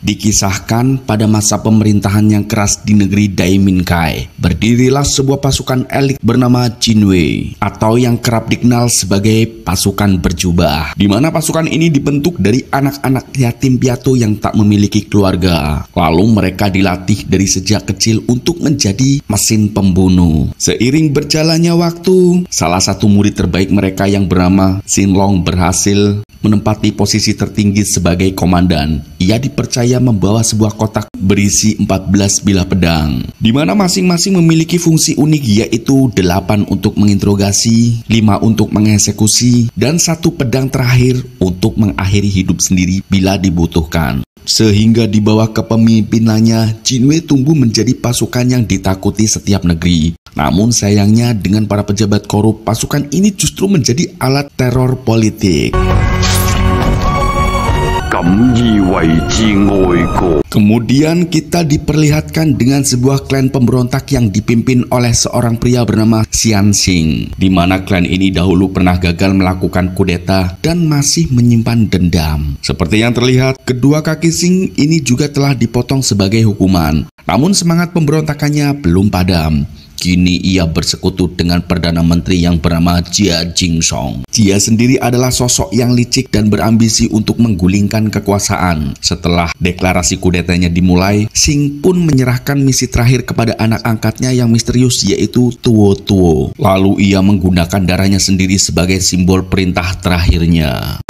Dikisahkan pada masa pemerintahan yang keras di negeri Daiminkai, berdirilah sebuah pasukan elit bernama Jinwei, atau yang kerap dikenal sebagai pasukan berjubah, di mana pasukan ini dibentuk dari anak-anak yatim piatu yang tak memiliki keluarga. Lalu mereka dilatih dari sejak kecil untuk menjadi mesin pembunuh. Seiring berjalannya waktu, salah satu murid terbaik mereka yang bernama Xinlong berhasil menempati posisi tertinggi sebagai komandan. Ia dipercaya membawa sebuah kotak berisi 14 bilah pedang, di mana masing-masing memiliki fungsi unik, yaitu 8 untuk menginterogasi, 5 untuk mengeksekusi, dan 1 pedang terakhir untuk mengakhiri hidup sendiri bila dibutuhkan. Sehingga di bawah kepemimpinannya, Jinwei tumbuh menjadi pasukan yang ditakuti setiap negeri. Namun sayangnya dengan para pejabat korup, pasukan ini justru menjadi alat teror politik. Kemudian kita diperlihatkan dengan sebuah klan pemberontak yang dipimpin oleh seorang pria bernama Xianxing, di mana klan ini dahulu pernah gagal melakukan kudeta dan masih menyimpan dendam. Seperti yang terlihat, kedua kaki Xing ini juga telah dipotong sebagai hukuman. Namun semangat pemberontakannya belum padam. Kini ia bersekutu dengan Perdana Menteri yang bernama Jia Jingsong. Dia sendiri adalah sosok yang licik dan berambisi untuk menggulingkan kekuasaan. Setelah deklarasi kudetanya dimulai, Xing pun menyerahkan misi terakhir kepada anak angkatnya yang misterius, yaitu Tuo Tuo. Lalu ia menggunakan darahnya sendiri sebagai simbol perintah terakhirnya.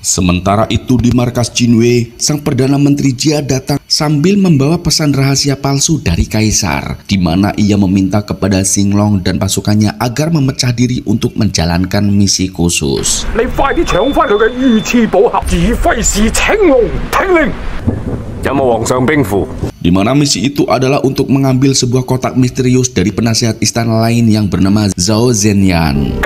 Sementara itu di markas Jinwei, sang Perdana Menteri Jia datang sambil membawa pesan rahasia palsu dari Kaisar, di mana ia meminta kepada Xinlong dan pasukannya agar memecah diri untuk menjalankan misi khusus. Di mana misi itu adalah untuk mengambil sebuah kotak misterius dari penasihat istana lain yang bernama Zhao Zhenyan.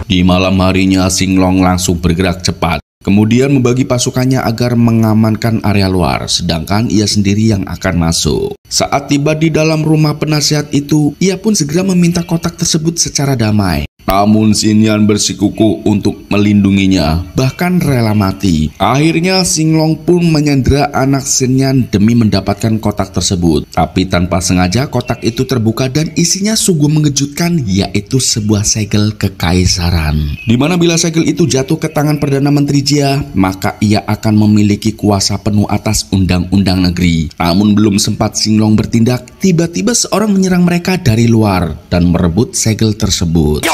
Di malam harinya, Xinlong langsung bergerak cepat, kemudian membagi pasukannya agar mengamankan area luar, sedangkan ia sendiri yang akan masuk. Saat tiba di dalam rumah penasihat itu, ia pun segera meminta kotak tersebut secara damai. Namun Xinyan bersikukuh untuk melindunginya, bahkan rela mati. Akhirnya Xinlong pun menyandera anak Xinyan demi mendapatkan kotak tersebut. Tapi tanpa sengaja kotak itu terbuka dan isinya sungguh mengejutkan, yaitu sebuah segel kekaisaran. Dimana bila segel itu jatuh ke tangan Perdana Menteri Jia, maka ia akan memiliki kuasa penuh atas undang-undang negeri. Namun belum sempat Xinlong bertindak, tiba-tiba seorang menyerang mereka dari luar dan merebut segel tersebut.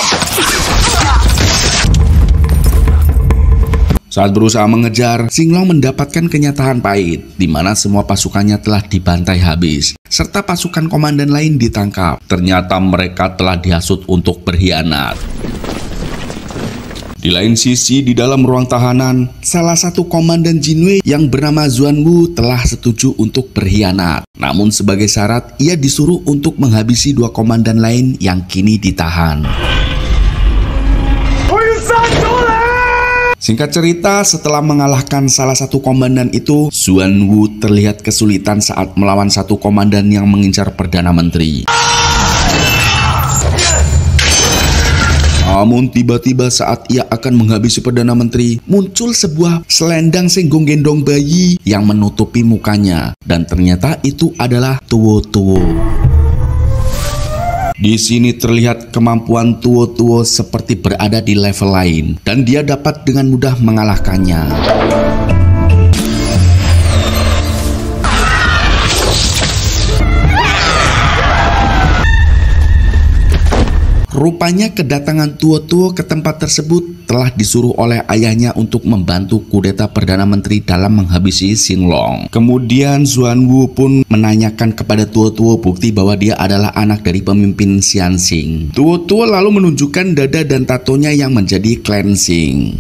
Saat berusaha mengejar, Xinlong mendapatkan kenyataan pahit, di mana semua pasukannya telah dibantai habis, serta pasukan komandan lain ditangkap. Ternyata mereka telah dihasut untuk berkhianat. Di lain sisi, di dalam ruang tahanan, salah satu komandan Jinwei yang bernama Xuanwu telah setuju untuk berkhianat. Namun sebagai syarat, ia disuruh untuk menghabisi 2 komandan lain yang kini ditahan. Singkat cerita, setelah mengalahkan salah satu komandan itu, Xuanwu terlihat kesulitan saat melawan satu komandan yang mengincar Perdana Menteri. Namun tiba-tiba saat ia akan menghabisi Perdana Menteri, muncul sebuah selendang senggong gendong bayi yang menutupi mukanya. Dan ternyata itu adalah Tuo Tuo. Di sini terlihat kemampuan Tuo Tuo seperti berada di level lain, dan dia dapat dengan mudah mengalahkannya. Rupanya kedatangan Tuo Tuo ke tempat tersebut telah disuruh oleh ayahnya untuk membantu kudeta Perdana Menteri dalam menghabisi Xinlong. Kemudian Xuanwu pun menanyakan kepada Tuo Tuo bukti bahwa dia adalah anak dari pemimpin Xianxing. Tuo Tuo lalu menunjukkan dada dan tatonya yang menjadi klan Xing.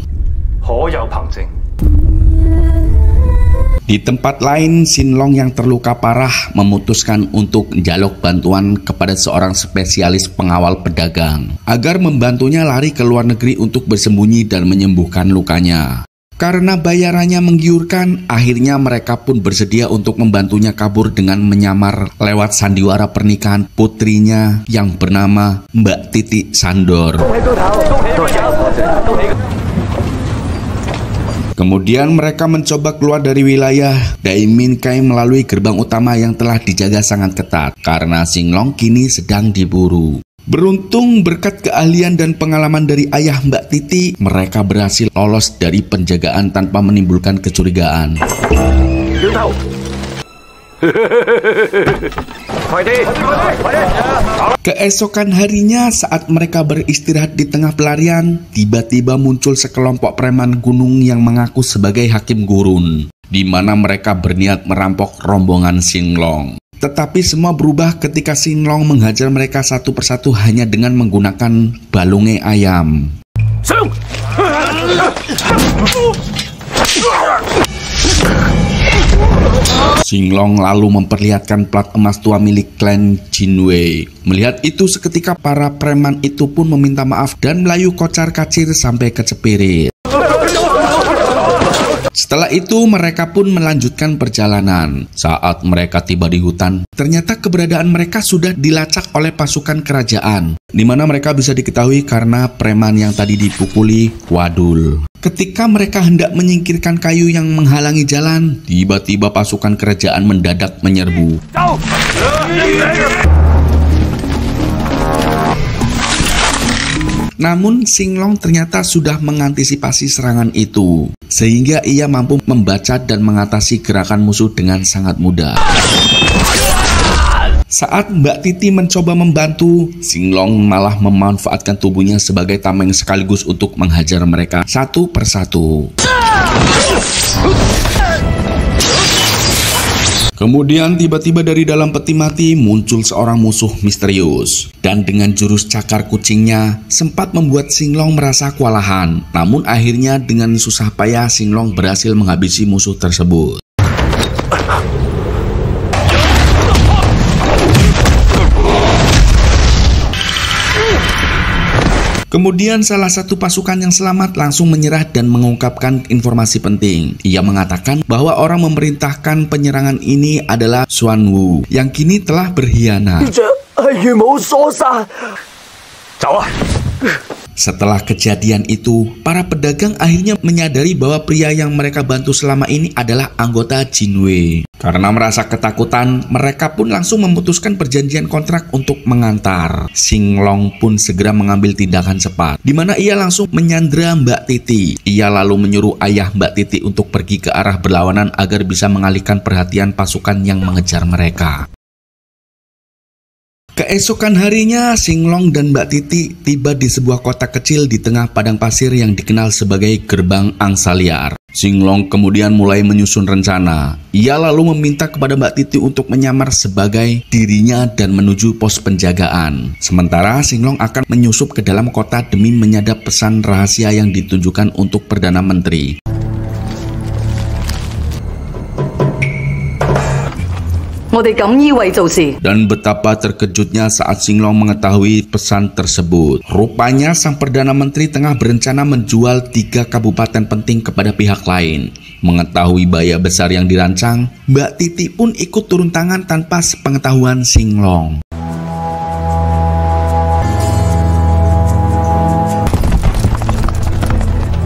Di tempat lain, Sinlong yang terluka parah memutuskan untuk menjaluk bantuan kepada seorang spesialis pengawal pedagang agar membantunya lari ke luar negeri untuk bersembunyi dan menyembuhkan lukanya. Karena bayarannya menggiurkan, akhirnya mereka pun bersedia untuk membantunya kabur dengan menyamar lewat sandiwara pernikahan putrinya yang bernama Mbak Titi Sandor. Kemudian mereka mencoba keluar dari wilayah Daiminkai melalui gerbang utama yang telah dijaga sangat ketat karena Sinlong kini sedang diburu. Beruntung berkat keahlian dan pengalaman dari ayah Mbak Titi, mereka berhasil lolos dari penjagaan tanpa menimbulkan kecurigaan. Keesokan harinya saat mereka beristirahat di tengah pelarian, tiba-tiba muncul sekelompok preman gunung yang mengaku sebagai Hakim Gurun, di mana mereka berniat merampok rombongan Sinlong. Tetapi semua berubah ketika Sinlong menghajar mereka satu persatu hanya dengan menggunakan balunge ayam. Sinlong lalu memperlihatkan plat emas tua milik klan Jinwei. Melihat itu seketika para preman itu pun meminta maaf dan melayu kocar-kacir sampai kecepirit. Setelah itu mereka pun melanjutkan perjalanan. Saat mereka tiba di hutan, ternyata keberadaan mereka sudah dilacak oleh pasukan kerajaan, di mana mereka bisa diketahui karena preman yang tadi dipukuli Wadul. Ketika mereka hendak menyingkirkan kayu yang menghalangi jalan, tiba-tiba pasukan kerajaan mendadak menyerbu. Namun Sinlong ternyata sudah mengantisipasi serangan itu, sehingga ia mampu membaca dan mengatasi gerakan musuh dengan sangat mudah. Saat Mbak Titi mencoba membantu, Sinlong malah memanfaatkan tubuhnya sebagai tameng sekaligus untuk menghajar mereka satu persatu. Kemudian tiba-tiba dari dalam peti mati muncul seorang musuh misterius. Dan dengan jurus cakar kucingnya sempat membuat Sinlong merasa kewalahan. Namun akhirnya dengan susah payah Sinlong berhasil menghabisi musuh tersebut. Kemudian salah satu pasukan yang selamat langsung menyerah dan mengungkapkan informasi penting. Ia mengatakan bahwa orang memerintahkan penyerangan ini adalah Xuan Wu yang kini telah berkhianat. Setelah kejadian itu, para pedagang akhirnya menyadari bahwa pria yang mereka bantu selama ini adalah anggota Jinwei. Karena merasa ketakutan, mereka pun langsung memutuskan perjanjian kontrak untuk mengantar. Sinlong pun segera mengambil tindakan cepat, di mana ia langsung menyandra Mbak Titi. Ia lalu menyuruh ayah Mbak Titi untuk pergi ke arah berlawanan agar bisa mengalihkan perhatian pasukan yang mengejar mereka. Keesokan harinya, Sinlong dan Mbak Titi tiba di sebuah kota kecil di tengah padang pasir yang dikenal sebagai Gerbang Angsa Liar. Sinlong kemudian mulai menyusun rencana. Ia lalu meminta kepada Mbak Titi untuk menyamar sebagai dirinya dan menuju pos penjagaan. Sementara Sinlong akan menyusup ke dalam kota demi menyadap pesan rahasia yang ditunjukkan untuk Perdana Menteri. Dan betapa terkejutnya saat Sinlong mengetahui pesan tersebut. Rupanya sang Perdana Menteri tengah berencana menjual 3 kabupaten penting kepada pihak lain. Mengetahui bahaya besar yang dirancang, Mbak Titi pun ikut turun tangan tanpa sepengetahuan Sinlong.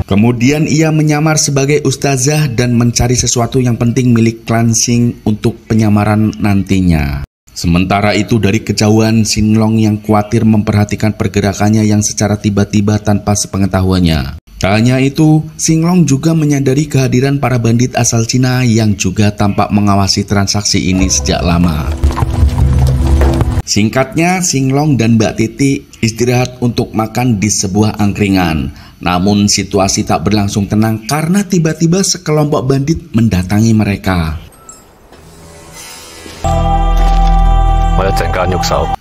Kemudian ia menyamar sebagai ustazah dan mencari sesuatu yang penting milik klan Sing untuk penyamaran nantinya. Sementara itu dari kejauhan Sinlong yang khawatir memperhatikan pergerakannya yang secara tiba-tiba tanpa sepengetahuannya. Tak hanya itu, Sinlong juga menyadari kehadiran para bandit asal Cina yang juga tampak mengawasi transaksi ini sejak lama. Singkatnya, Sinlong dan Mbak Titi istirahat untuk makan di sebuah angkringan. Namun situasi tak berlangsung tenang karena tiba-tiba sekelompok bandit mendatangi mereka.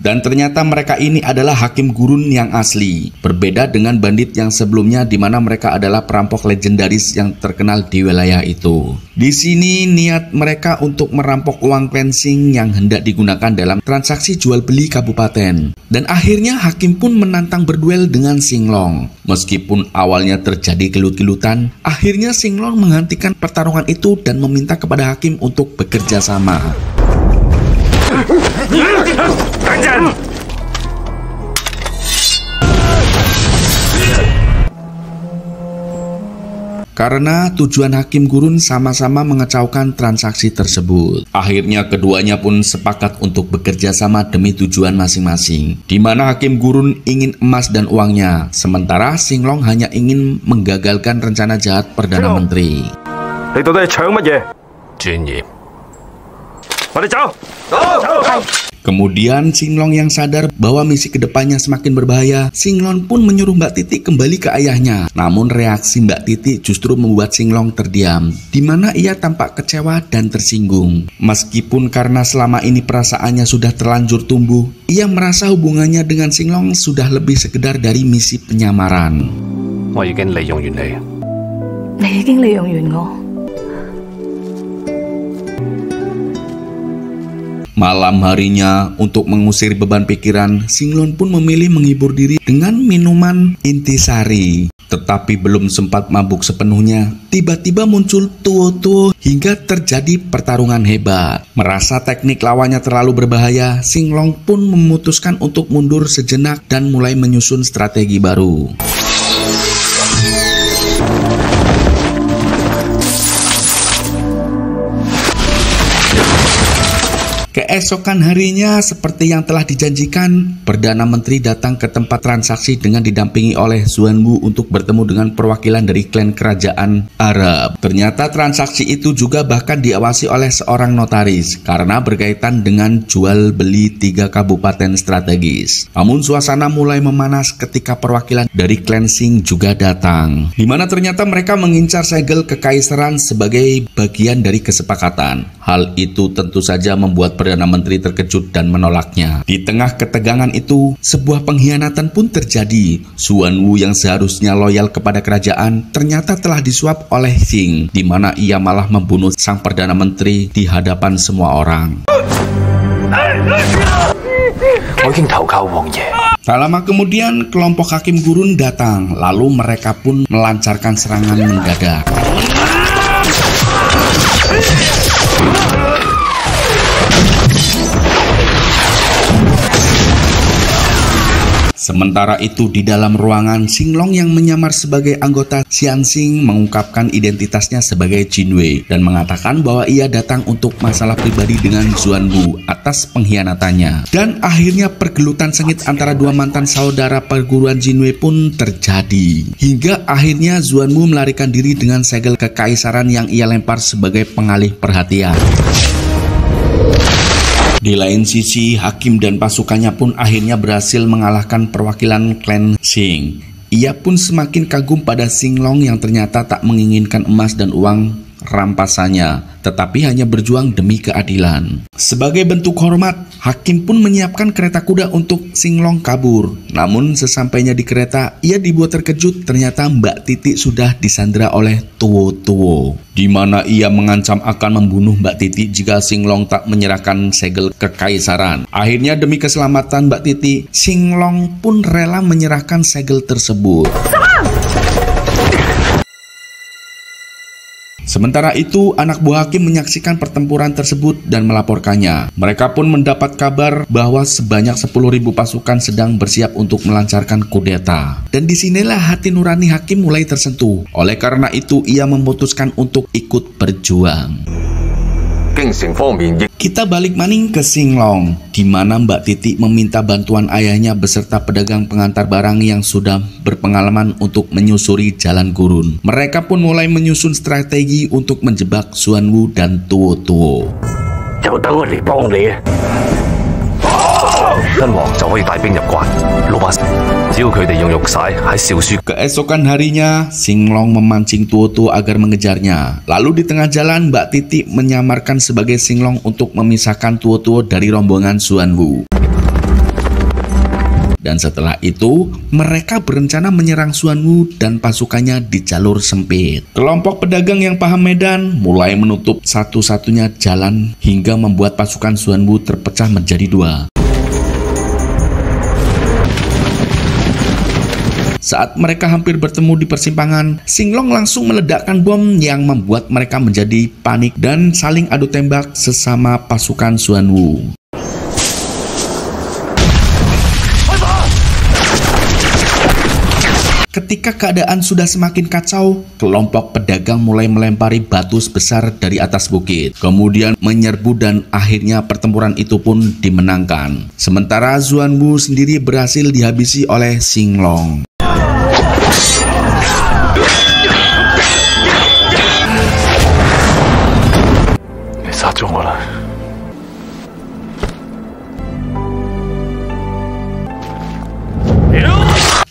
Dan ternyata mereka ini adalah hakim gurun yang asli. Berbeda dengan bandit yang sebelumnya di mana mereka adalah perampok legendaris yang terkenal di wilayah itu. Di sini niat mereka untuk merampok uang cleansing yang hendak digunakan dalam transaksi jual beli kabupaten. Dan akhirnya hakim pun menantang berduel dengan Singlong. Meskipun awalnya terjadi gelut-gelutan, akhirnya Singlong menghentikan pertarungan itu dan meminta kepada hakim untuk bekerja sama. Karena tujuan hakim gurun sama-sama mengacaukan transaksi tersebut. Akhirnya keduanya pun sepakat untuk bekerja sama demi tujuan masing-masing. Di mana hakim gurun ingin emas dan uangnya, sementara Singlong hanya ingin menggagalkan rencana jahat Perdana Menteri. Kemudian Singlong yang sadar bahwa misi kedepannya semakin berbahaya, Singlong pun menyuruh Mbak Titi kembali ke ayahnya. Namun reaksi Mbak Titi justru membuat Singlong terdiam, di mana ia tampak kecewa dan tersinggung. Meskipun karena selama ini perasaannya sudah terlanjur tumbuh, ia merasa hubungannya dengan Singlong sudah lebih sekedar dari misi penyamaran. Malam harinya, untuk mengusir beban pikiran, Singlong pun memilih menghibur diri dengan minuman intisari. Tetapi belum sempat mabuk sepenuhnya, tiba-tiba muncul Tuo hingga terjadi pertarungan hebat. Merasa teknik lawannya terlalu berbahaya, Singlong pun memutuskan untuk mundur sejenak dan mulai menyusun strategi baru. Keesokan harinya, seperti yang telah dijanjikan, Perdana Menteri datang ke tempat transaksi dengan didampingi oleh Xuanwu untuk bertemu dengan perwakilan dari klan kerajaan Arab. Ternyata transaksi itu juga bahkan diawasi oleh seorang notaris karena berkaitan dengan jual beli 3 kabupaten strategis. Namun suasana mulai memanas ketika perwakilan dari klan Sing juga datang, di mana ternyata mereka mengincar segel kekaisaran sebagai bagian dari kesepakatan. Hal itu tentu saja membuat Perdana Menteri terkejut dan menolaknya. Di tengah ketegangan itu, sebuah pengkhianatan pun terjadi. Xuanwu yang seharusnya loyal kepada kerajaan ternyata telah disuap oleh Sing, di mana ia malah membunuh sang Perdana Menteri di hadapan semua orang. Tak lama kemudian, kelompok hakim gurun datang, lalu mereka pun melancarkan serangan mendadak. Sementara itu di dalam ruangan, Singlong yang menyamar sebagai anggota Xianxing mengungkapkan identitasnya sebagai Jinwei dan mengatakan bahwa ia datang untuk masalah pribadi dengan Xuanwu atas pengkhianatannya. Dan akhirnya pergelutan sengit antara dua mantan saudara perguruan Jinwei pun terjadi. Hingga akhirnya Xuanwu melarikan diri dengan segel kekaisaran yang ia lempar sebagai pengalih perhatian. Di lain sisi, hakim dan pasukannya pun akhirnya berhasil mengalahkan perwakilan klan Sing. Ia pun semakin kagum pada Singlong yang ternyata tak menginginkan emas dan uang rampasannya, tetapi hanya berjuang demi keadilan. Sebagai bentuk hormat, hakim pun menyiapkan kereta kuda untuk Singlong kabur. Namun sesampainya di kereta, ia dibuat terkejut ternyata Mbak Titi sudah disandera oleh Tuo, di mana ia mengancam akan membunuh Mbak Titi jika Singlong tak menyerahkan segel kekaisaran. Akhirnya demi keselamatan Mbak Titi, Singlong pun rela menyerahkan segel tersebut. Sementara itu, anak buah hakim menyaksikan pertempuran tersebut dan melaporkannya. Mereka pun mendapat kabar bahwa sebanyak 10.000 pasukan sedang bersiap untuk melancarkan kudeta. Dan disinilah hati nurani hakim mulai tersentuh. Oleh karena itu, ia memutuskan untuk ikut berjuang. Kita balik maning ke Singlong, di mana Mbak Titi meminta bantuan ayahnya beserta pedagang pengantar barang yang sudah berpengalaman untuk menyusuri jalan gurun. Mereka pun mulai menyusun strategi untuk menjebak Xuanwu dan Tuo. Keesokan harinya, Singlong memancing Tuo agar mengejarnya. Lalu di tengah jalan, Mbak Titi menyamarkan sebagai Singlong untuk memisahkan Tuo dari rombongan Xuanwu. Dan setelah itu, mereka berencana menyerang Xuanwu dan pasukannya di jalur sempit. Kelompok pedagang yang paham medan mulai menutup satu-satunya jalan hingga membuat pasukan Xuanwu terpecah menjadi dua. Saat mereka hampir bertemu di persimpangan, Singlong langsung meledakkan bom yang membuat mereka menjadi panik dan saling adu tembak sesama pasukan Xuanwu. Ketika keadaan sudah semakin kacau, kelompok pedagang mulai melempari batu sebesar dari atas bukit, kemudian menyerbu dan akhirnya pertempuran itu pun dimenangkan. Sementara Xuanwu sendiri berhasil dihabisi oleh Singlong.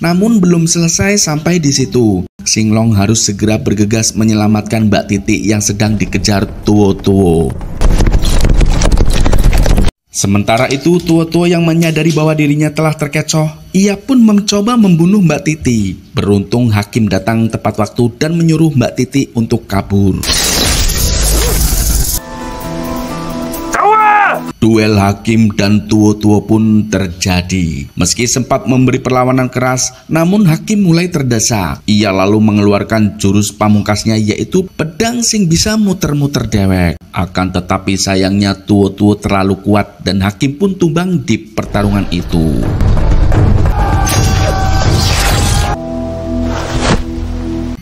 Namun belum selesai sampai di situ. Singlong harus segera bergegas menyelamatkan Mbak Titi yang sedang dikejar Tuo. Sementara itu, Tuo yang menyadari bahwa dirinya telah terkecoh, ia pun mencoba membunuh Mbak Titi. Beruntung Hakim datang tepat waktu dan menyuruh Mbak Titi untuk kabur. Duel Hakim dan Tuo pun terjadi. Meski sempat memberi perlawanan keras, namun Hakim mulai terdesak. Ia lalu mengeluarkan jurus pamungkasnya, yaitu pedang sing bisa muter-muter dewek. Akan tetapi sayangnya Tuo terlalu kuat dan Hakim pun tumbang di pertarungan itu.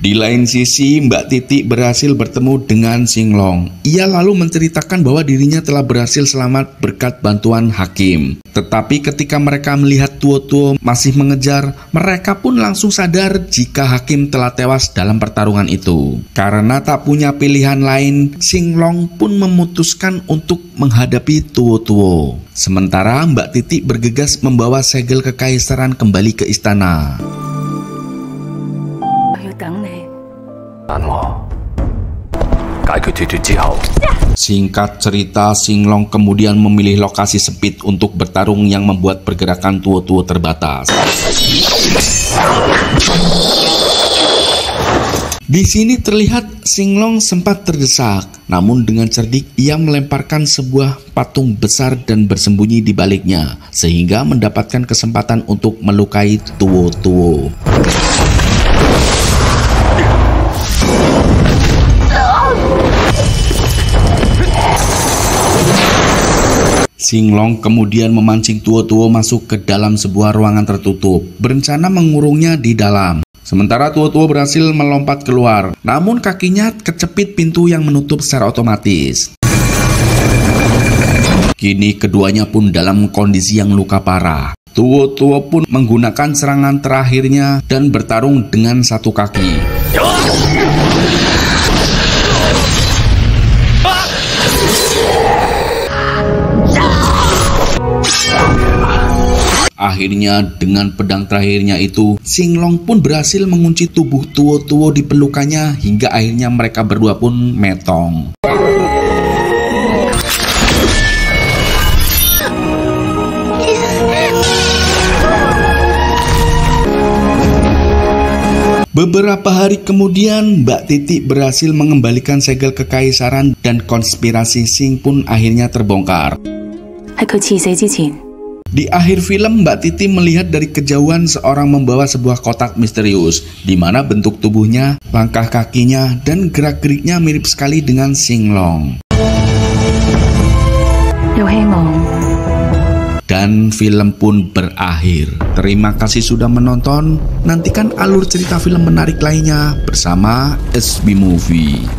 Di lain sisi, Mbak Titi berhasil bertemu dengan Singlong. Ia lalu menceritakan bahwa dirinya telah berhasil selamat berkat bantuan Hakim. Tetapi ketika mereka melihat Tuo masih mengejar, mereka pun langsung sadar jika Hakim telah tewas dalam pertarungan itu. Karena tak punya pilihan lain, Singlong pun memutuskan untuk menghadapi Tuo. Sementara Mbak Titi bergegas membawa segel kekaisaran kembali ke istana. Singkat cerita, Singlong kemudian memilih lokasi sempit untuk bertarung yang membuat pergerakan Tuo terbatas. Di sini terlihat Singlong sempat terdesak, namun dengan cerdik ia melemparkan sebuah patung besar dan bersembunyi di baliknya, sehingga mendapatkan kesempatan untuk melukai Tuo. Singlong kemudian memancing Tuo masuk ke dalam sebuah ruangan tertutup, berencana mengurungnya di dalam. Sementara Tuo berhasil melompat keluar, namun kakinya kecepit pintu yang menutup secara otomatis. Kini keduanya pun dalam kondisi yang luka parah. Tuo pun menggunakan serangan terakhirnya dan bertarung dengan satu kaki. Akhirnya dengan pedang terakhirnya itu, Singlong pun berhasil mengunci tubuh Tuo di pelukannya hingga akhirnya mereka berdua pun metong. Beberapa hari kemudian, Mbak Titi berhasil mengembalikan segel kekaisaran dan konspirasi Sing pun akhirnya terbongkar. Di akhir film, Mbak Titi melihat dari kejauhan seorang membawa sebuah kotak misterius, di mana bentuk tubuhnya, langkah kakinya, dan gerak-geriknya mirip sekali dengan Singlong. Dan film pun berakhir. Terima kasih sudah menonton. Nantikan alur cerita film menarik lainnya bersama SB Movie.